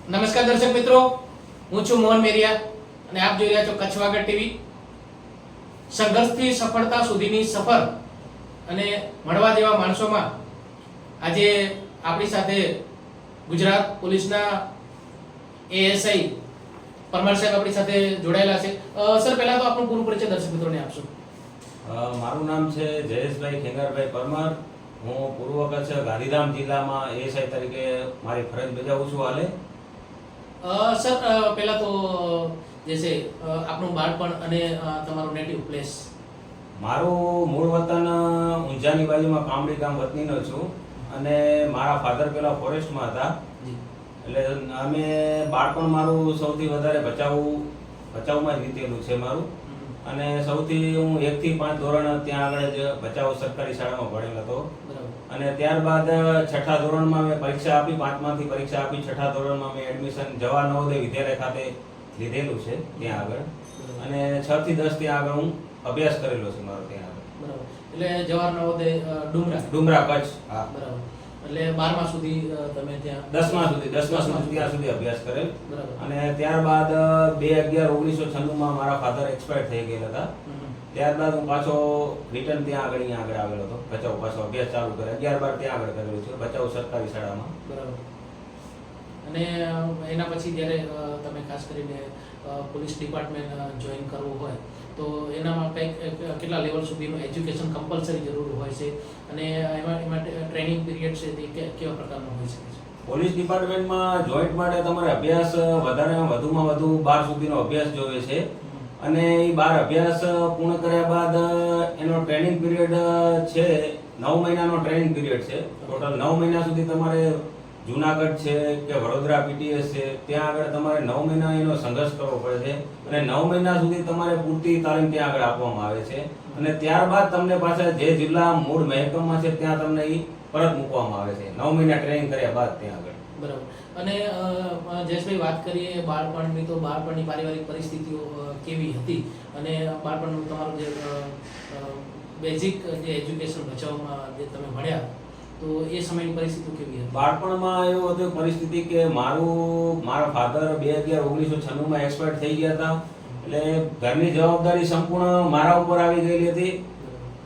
નમસ્કાર દર્શક મિત્રો, હું છું મોહન મેરિયા અને આપ જોઈ રહ્યા છો કચ્છ વાગડ ટીવી. સંઘર્ષથી સફળતા સુધીની સફર અને મળવા જેવા માણસોમાં આજે આપણી સાથે ગુજરાત પોલીસના એએસઆઈ પરમાર સાહેબ આપણી સાથે જોડાયેલા છે. સર, પહેલા તો આપણું પૂરું પરિચય દર્શક મિત્રોને આપશો. મારું નામ છે જયેશભાઈ ખેંગારભાઈ પરમાર. હું પૂર્વ કચ્છ ગાંધીધામ જિલ્લામાં એએસઆઈ તરીકે મારી ફરજ બજાવું છું હાલે. સર, પહેલા તો જે છે આપણું બાળપણ અને તમારું નેટિવ પ્લેસ. મારું મૂળ વતન ઊંઝાની બાજુમાં કામડી ગામ વતનીનો છું અને મારા ફાધર પેલા ફોરેસ્ટમાં હતા. એટલે અમે બાળપણ મારું સૌથી વધારે ભચાઉમાં જ વીતેલું છે મારું. અને સૌથી હું 1 થી 5 ધોરણ ત્યાં આગળ જ ભચાઉ સરકારી શાળામાં ભણેલ હતો. અને ત્યારબાદ 6ઠા ધોરણમાં મેં પરીક્ષા આપી, 5માંથી પરીક્ષા આપી. 6ઠા ધોરણમાં મેં એડમિશન જવાહર નવોદય વિદ્યાલય ખાતે લીધેલું છે ત્યાં આગળ. અને 6 થી 10 ત્યાં આગળ હું અભ્યાસ કરેલો છે મારો ત્યાં આગળ. બરાબર. એટલે જવાહર નવોદય ડુમરા કચ્છ. હા, બરાબર. એટલે 12મા સુધી તમે ત્યાં 10મા સુધી ત્યાં સુધી અભ્યાસ કરેલ. બરાબર. અને અને ત્યારબાદ 2/11/1996માં મારા ફાધર એક્સપાયર થઈ ગયેલા હતા. ત્યારબાદ હું પાછો રિટર્ન ત્યાં આગળ આવેલો હતો. ભચાઉ પાછો અભ્યાસ ચાલુ કર્યો. 11-12 ત્યાં આગળ કરેલું છે ભચાઉ સરકારી શાળામાં. બરાબર. અને એના પછી જ્યારે તમે ખાસ કરીને પોલીસ ડિપાર્ટમેન્ટ જોઈન કરવું હોય તો એનામાં કંઈક કેટલા લેવલ સુધીનું એજ્યુકેશન કમ્પલસરી જરૂર હોય છે અને એમાં ટ્રેનિંગ પીરિયડ છે તે કેવા પ્રકારનો હોઈ શકે છે? પોલીસ ડિપાર્ટમેન્ટમાં જોઈન્ટ માટે તમારે અભ્યાસ વધુમાં વધુ 12 સુધીનો અભ્યાસ જોઈએ છે. અને એ 12 અભ્યાસ પૂર્ણ કર્યા બાદ એનો ટ્રેનિંગ પીરિયડ છે 9 મહિનાનો ટ્રેનિંગ પીરિયડ છે. ટોટલ 9 મહિના સુધી તમારે જુનાગઢ છે કે વડોદરા પીટીએસ છે ત્યાં આગળ તમારે 9 મહિના એનો સંઘર્ષ કરવો પડે છે. અને 9 મહિના સુધી તમારે પૂરતી તાલીમ ત્યાં આગળ આપવામાં આવે છે. અને ત્યારબાદ તમને પાછા જે જિલ્લા મૂળ મહેકમમાં છે ત્યાં તમને એ પરત મૂકવામાં આવે છે 9 મહિના ટ્રેનિંગ કર્યા બાદ ત્યાં આગળ. બરાબર. અને જયેશભાઈ, વાત કરીએ બાળપણની, તો બાળપણની પારિવારિક પરિસ્થિતિઓ કેવી હતી અને બાળપણનું તમારું જે બેઝિક જે એજ્યુકેશન ભચાઉમાં જે તમે ભણ્યા તો એ સમયની પરિસ્થિતિ કેવી હતી? બાળપણમાં એવું હતું પરિસ્થિતિ કે મારા ફાધર 2/11/1996માં એક્સપાયર થઈ ગયા હતા. એટલે ઘરની જવાબદારી સંપૂર્ણ મારા ઉપર આવી ગયેલી હતી.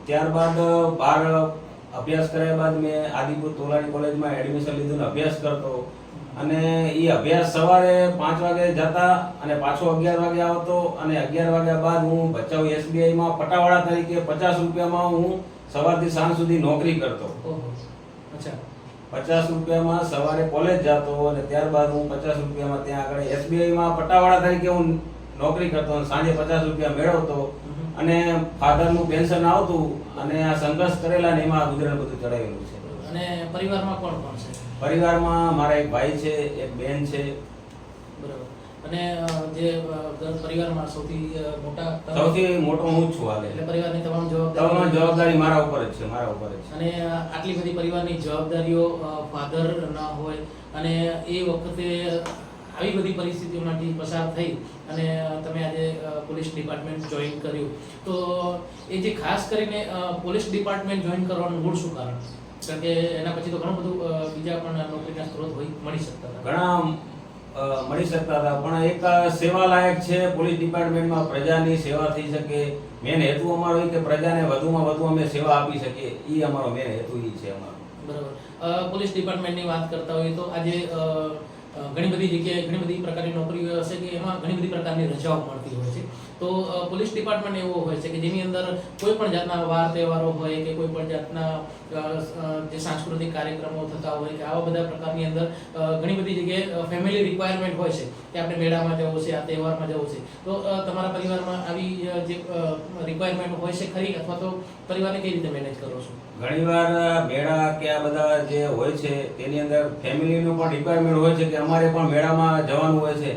ત્યારબાદ 12 અભ્યાસ કર્યા બાદ મેં આદિપુર તોલાણી કોલેજમાં એડમિશન લીધું ને અભ્યાસ કરતો. અને એ અભ્યાસ સવારે 5 વાગે જતા અને પાછો 11 વાગે આવતો. અને 11 વાગ્યા બાદ હું ભચાઉ એસબીઆઈમાં પટાવાળા તરીકે 50 રૂપિયામાં હું સવારથી સાંજ સુધી નોકરી કરતો. અચ્છા. 50 રૂપિયામાં સવારે કોલેજ જતો અને ત્યારબાદ હું 50 રૂપિયામાં ત્યાં આગળ એસબીઆઈમાં પટાવાળા તરીકે હું નોકરી કરતો અને સાંજે 50 રૂપિયા મેળવતો. અને ફાધરનું પેન્શન આવતું અને આ સંઘર્ષ કરેલા ને એમાં ગુજરાન બધું ચડાવેલું છે. અને પરિવારમાં કોણ કોણ છે? પરિવારમાં મારા એક ભાઈ છે, એક બેન છે. બરાબર. અને જે પરિવારમાં સૌથી મોટો હું જ છું હાલે. એટલે પરિવારની તમામ જવાબદારી મારા ઉપર જ છે. અને આટલી બધી પરિવારની જવાબદારીઓ ફાધર ના હોય અને એ વખતે આવી બધી પરિસ્થિતિઓમાંથી પસાર થઈ અને તમે આજે પોલીસ ડિપાર્ટમેન્ટ જોઈન કર્યું, તો એ જે ખાસ કરીને પોલીસ ડિપાર્ટમેન્ટ જોઈન કરવાનું મૂળ શું કારણ? કારણ કે એના પછી તો ઘણું બધું બીજા પણ નોકરીના સ્ત્રોત મળી શકતા હતા. પણ એક સેવા લાયક છે પોલીસ ડિપાર્ટમેન્ટમાં. પ્રજાની સેવા થઈ શકે. મેન હેતુ અમારો એ કે પ્રજાને વધુમાં વધુ અમે સેવા આપી શકીએ. એ અમારો મેન હેતુ છે અમારો. બરાબર. પોલીસ ડિપાર્ટમેન્ટની વાત કરતા હોઈએ તો આજે ઘણી બધી જગ્યાએ ઘણી બધી પ્રકારની નોકરીઓ હશે કે એમાં ઘણી બધી પ્રકારની રજાઓ મળતી હોય છે. તો પોલીસ ડિપાર્ટમેન્ટ એવો હોય છે કે જેની અંદર કોઈ પણ જાતના વાર તહેવારો હોય કે કોઈ પણ જાતના જે સાંસ્કૃતિક કાર્યક્રમો થતા હોય કે આવા બધા પ્રકારની અંદર ઘણી બધી જગ્યાએ ફેમિલી રિક્વાયરમેન્ટ હોય છે કે આપણે મેળામાં જવું છે, આ તહેવારમાં જવું છે. તો તમારા પરિવારમાં આવી જે રિક્વાયરમેન્ટ હોય છે ખરી, અથવા તો પરિવારને કઈ રીતે મેનેજ કરો છો? ઘણીવાર મેળા કે આ બધા જે હોય છે તેની અંદર ફેમિલીનું પણ રિક્વાયરમેન્ટ હોય છે કે અમારે પણ મેળામાં જવાનું હોય છે.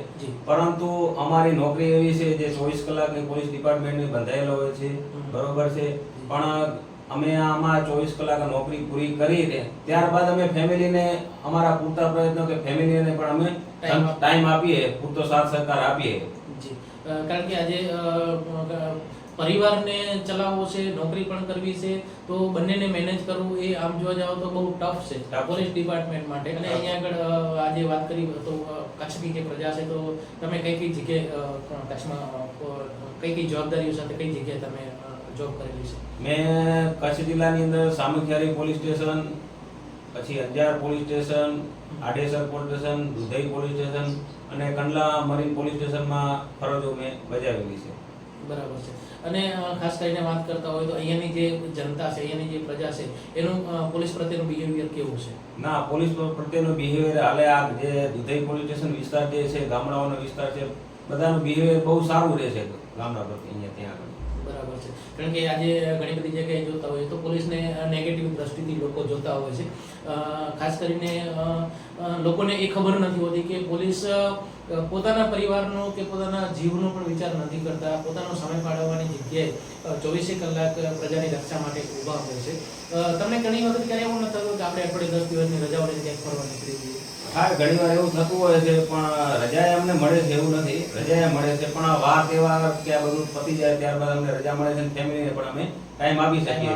પરંતુ અમારી નોકરી એવી છે જે 24 કલાકની પોલીસ ડિપાર્ટમેન્ટની બંધાયેલો હોય છે. બરોબર છે. પણ અમે આમાં 24 કલાક નોકરી પૂરી કરીને ત્યારબાદ અમે ફેમિલીને અમારા પૂરતા પ્રયત્નો કે ફેમિલીને પણ અમે ટાઈમ આપીએ, પૂરતો સાથ સહકાર આપીએ. કારણ કે આજે પરિવારને ચલાવવો છે, નોકરી પણ કરવી છે, તો બંનેને મેનેજ કરવું એ આમ જોવા જાવ તો બહુ ટફ છે પોલીસ ડિપાર્ટમેન્ટ માટે. અને અહીંયા આગળ આજે વાત કરી તો કચ્છની જે પ્રજા છે તો તમે કઈ કઈ જગ્યાએ કચ્છમાં કઈ કઈ જવાબદારીઓ સાથે કઈ જગ્યાએ તમે જોબ કરેલી છે? મેં કચ્છ જિલ્લાની અંદર સામખિયારી પોલીસ સ્ટેશન, પછી Anjar police station, Adesar police station, Dudhai police station અને કંડલા મરીન પોલીસ સ્ટેશનમાં ફરજો મેં બજાવેલી છે. બરાબર છે. અને ખાસ કરીને વાત કરતા હોય તો અહીંયાની જે જનતા છે, અહીંયાની જે પ્રજા છે, એનું પોલીસ પ્રત્યેનું બિહેવિયર કેવું છે? ના, પોલીસ પ્રત્યેનો બિહેવિયર હાલે આ જે દુધઈ પોલીસ સ્ટેશન વિસ્તાર જે છે, ગામડાઓનો વિસ્તાર છે, બધાનું બિહેવિયર બહુ સારું રહે છે ગામડા પ્રત્યે અહીંયા ત્યાં આગળ. બરાબર છે. કારણ કે આજે ઘણી બધી જગ્યાએ જોતા હોય તો પોલીસને નેગેટિવ દ્રષ્ટિથી લોકો જોતા હોય છે. ખાસ કરીને લોકોને એ ખબર નથી હોતી કે પોલીસ પોતાના પરિવારનો કે પોતાના જીવનો પણ વિચાર નથી કરતા, પોતાનો સમય ફાળવવાની જગ્યાએ 24 કલાક પ્રજાની રક્ષા માટે ઊભા હોય છે. તમને ઘણી વખત ક્યારે એવું નથી થતું કે આપણે અઠવાડિયે 10 દિવસની રજાઓ લઈને ક્યાંક ફરવા નીકળી જઈએ? હા, ઘણી વાર એવું થતું હોય છે, પણ રજા અમને મળે છે એવું નથી. રજા મળે છે પણ આ વાર તહેવાર કે આ બધું પતી જાય ત્યારબાદ અમને રજા મળે છે, ફેમિલીને પણ અમે ટાઈમ આપી શકીએ.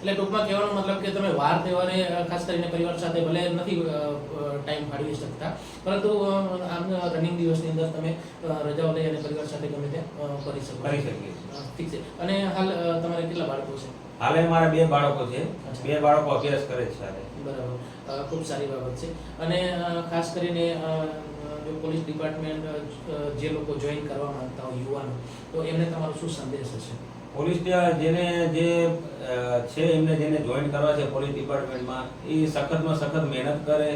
એટલે ટૂંકમાં કહેવાનો મતલબ કે તમે વાર તહેવારે ખાસ કરીને પરિવાર સાથે ભલે નથી ટાઈમ ફાળવી શકતા, પરંતુ આમ રનિંગ દિવસની અંદર તમે રજાઓ લઈ અને પરિવાર સાથે ગમે ત્યાં કરી શકીએ. ઠીક છે. અને હાલ તમારે કેટલા બાળકો છે? હાલે મારા 2 બાળકો છે. 2 બાળકો અભ્યાસ કરે છે હાલે. બરાબર. ખૂબ સારી બાબત છે. અને ખાસ કરીને જો પોલીસ ડિપાર્ટમેન્ટ જે લોકો જોઈન કરવા માંગતા હોય યુવાનો, તો એમને તમારો શું સંદેશ હશે? પોલીસ જેને જે છે એમને જેને જોઈન કરવા છે પોલીસ ડિપાર્ટમેન્ટમાં, એ સખતમાં સખત મહેનત કરે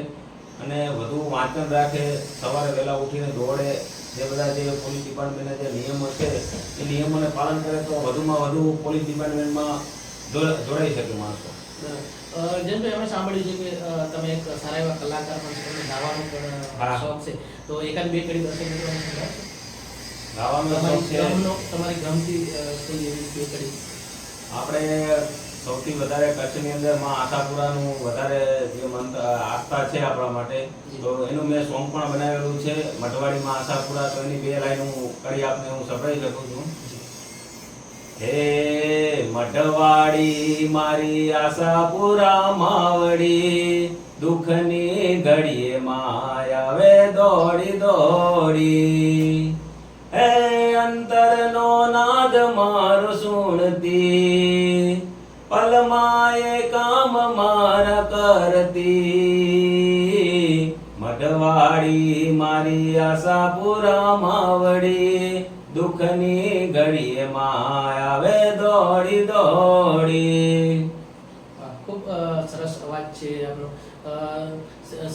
અને વધુ વાંચન રાખે, સવારે વહેલા ઉઠીને દોડે, જે બધા જે પોલીસ ડિપાર્ટમેન્ટના જે નિયમો છે એ નિયમોને પાલન કરે તો વધુમાં વધુ પોલીસ ડિપાર્ટમેન્ટમાં જોડાઈ શકે માણસો. જયેશભાઈ, અમે સાંભળ્યું છે કે તમે એક સારા એવા કલાકાર પણ છો, તમને ગાવાનો પણ શોખ છે, તો એકાદ બે કડી દર્શક મિત્રોને સંભળાવશો? ગાવાનો શોખ છે. તમારી ગમતી કોઈ એવી બે કડી? આપણે સૌથી વધારે કચ્છની અંદર માં આશાપુરાનું વધારે જે આસ્થા છે આપણા માટે, તો એનું મેં સોંગ પણ બનાવેલું છે, મઢવાડીમાં આશાપુરા. તો એની 2 લાઈન હું કરી આપને હું સંભળાવી શકું છું. હે મઢવાડી મારી આશાપુરા માવડી, દુઃખની ઘડીએ માં આવે દોડી દોડી. હે અંતરનો નાદ મારો સુણતી, પલમાએ કામ મારા કરતી. મઢવાડી મારી આશાપુરા માવડી, દુઃખની ઘડીએ માં આવે દોડી દોડી. ખૂબ સરસ અવાજ છે આપનો.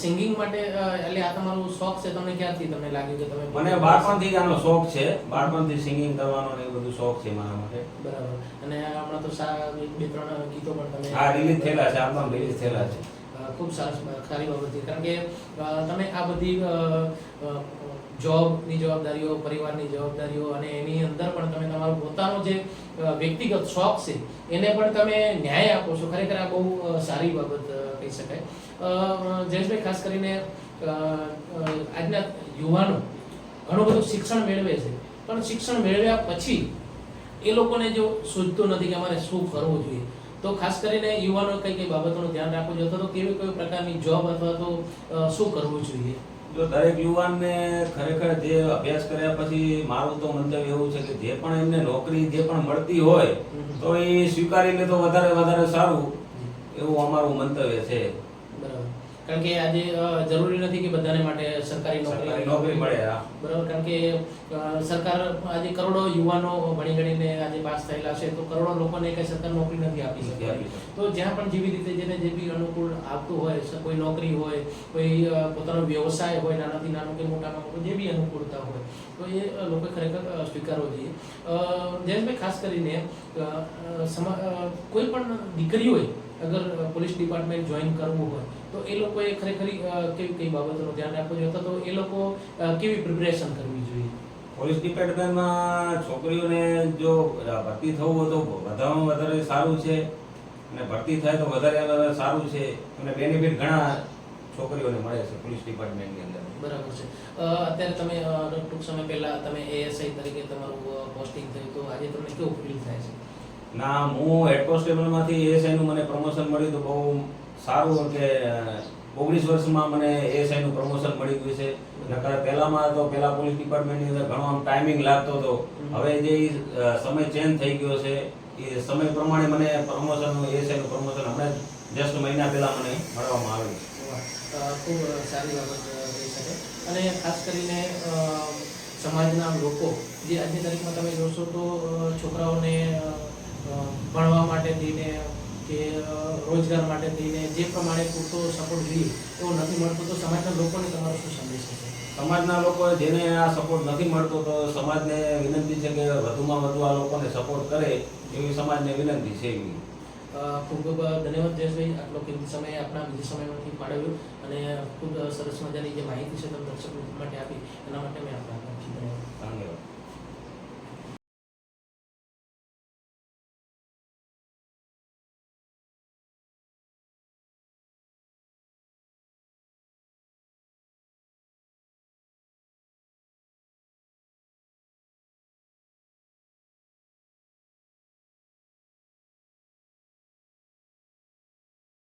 સિંગિંગ માટે એટલે આ તમારું શોખ છે, તમને ક્યારથી તમને લાગ્યું કે તમે? મને બાળપણથી જ આનો શોખ છે, બાળપણથી સિંગિંગ કરવાનો ને એ બધું શોખ છે મારા માટે. બરાબર. અને હમણાં તો 2-3 ગીતો પણ તમે રિલીઝ થયેલા છે, આલ્બમ રિલીઝ થયેલા છે. ખૂબ સારી બાબત છે. કારણ કે તમે આ બધી જોબની જવાબદારીઓ, પરિવારની જવાબદારીઓ અને એની અંદર પણ તમે તમારો પોતાનો જે વ્યક્તિગત શોખ છે એને પણ તમે ન્યાય આપો છો. ખરેખર આ બહુ સારી બાબત કહી શકાય. જયેશભાઈ, ખાસ કરીને આજના યુવાનો ઘણું બધું શિક્ષણ મેળવે છે, પણ શિક્ષણ મેળવ્યા પછી એ લોકોને જો સૂઝતું નથી કે અમારે શું કરવું જોઈએ, તો ખાસ કરીને યુવાનો કઈ બાબતોનું ધ્યાન રાખવું જોઈએ, અથવા તો કેવી કોઈ પ્રકારની જોબ અથવા તો શું કરવું જોઈએ? જો દરેક યુવાનને ખરેખર જે અભ્યાસ કર્યા પછી મારું તો મંતવ્ય એવું છે કે જે પણ એમને નોકરી જે પણ મળતી હોય તો એ સ્વીકારી લે તો વધારે સારું, એવું અમારું મંતવ્ય છે. બરાબર. કારણ કે આજે જરૂરી નથી કે બધાને માટે સરકારી નોકરી મળે. બરાબર. કારણ કે સરકાર આજે કરોડો યુવાનો ભણી ગણીને આજે પાસ થયેલા છે, તો કરોડો લોકોને કઈ સરકાર નોકરી નથી આપી શકતી. તો જ્યાં પણ જેવી રીતે જેને જે બી અનુકૂળ આવતું હોય, કોઈ નોકરી હોય, કોઈ પોતાનો વ્યવસાય હોય, નાનાથી નાનો કે મોટામાં મોટો જે બી અનુકૂળતા હોય, તો એ લોકો ખરેખર સ્વીકારવો જોઈએ. જયેશભાઈ, ખાસ કરીને કોઈ પણ દીકરી હોય અગર પોલીસ ડિપાર્ટમેન્ટ જોઈન કરવું હોય તો એ લોકોએ ખરેખર કઈ બાબતોનું ધ્યાન રાખવું જોઈએ, અથવા તો એ લોકો કેવી પ્રિપેરેશન કરવી જોઈએ? પોલીસ ડિપાર્ટમેન્ટમાં છોકરીઓને જો ભરતી થવું હોય તો વધારેમાં વધારે સારું છે, અને ભરતી થાય તો વધારે સારું છે, અને બેનિફિટ ઘણા છોકરીઓને મળે છે પોલીસ ડિપાર્ટમેન્ટની અંદર. બરાબર છે. અત્યારે તમે ટૂંક સમય પહેલા તમે એએસઆઈ તરીકે તમારું પોસ્ટિંગ થયું, તો આજે તમને કેવું ફીલ થાય છે? ના, હું હેડ કોન્સ્ટેબલમાંથી એએસઆઈનું મને પ્રમોશન મળ્યું તો બહુ સારું, કે 19 વર્ષમાં મને એએસઆઈનું પ્રમોશન મળી ગયું છે. નકર પહેલામાં તો પેલા પોલીસ ડિપાર્ટમેન્ટની અંદર ઘણો આમ ટાઈમિંગ લાગતો હતો. હવે જે સમય ચેન્જ થઈ ગયો છે એ સમય પ્રમાણે મને પ્રમોશન એએસઆઈનું પ્રમોશન હમણાં જસ્ટ મહિના પહેલા મને મળવામાં આવ્યું. ખૂબ સારી બાબત કહી શકે. અને ખાસ કરીને સમાજના લોકો જે આજની તારીખમાં તમે જોશો તો છોકરાઓને ભણવા માટે થઈને કે રોજગાર માટે થઈને જે પ્રમાણે પૂરતો સપોર્ટ જોઈએ એવો નથી મળતો, તો સમાજના લોકોને તમારો શું સંદેશ છે? સમાજના લોકો જેને આ સપોર્ટ નથી મળતો તો સમાજને વિનંતી છે કે વધુમાં વધુ આ લોકોને સપોર્ટ કરે એવી સમાજને વિનંતી છે. ખૂબ ખૂબ ધન્યવાદ જયેશભાઈ, આટલો કિંમતી સમય આપણા બીજા સમયમાંથી ફાળવ્યો અને ખૂબ સરસ મજાની જે માહિતી છે તમે દર્શકો માટે આપી એના માટે મેં આપણા ધન્યવાદ. ધન્યવાદ.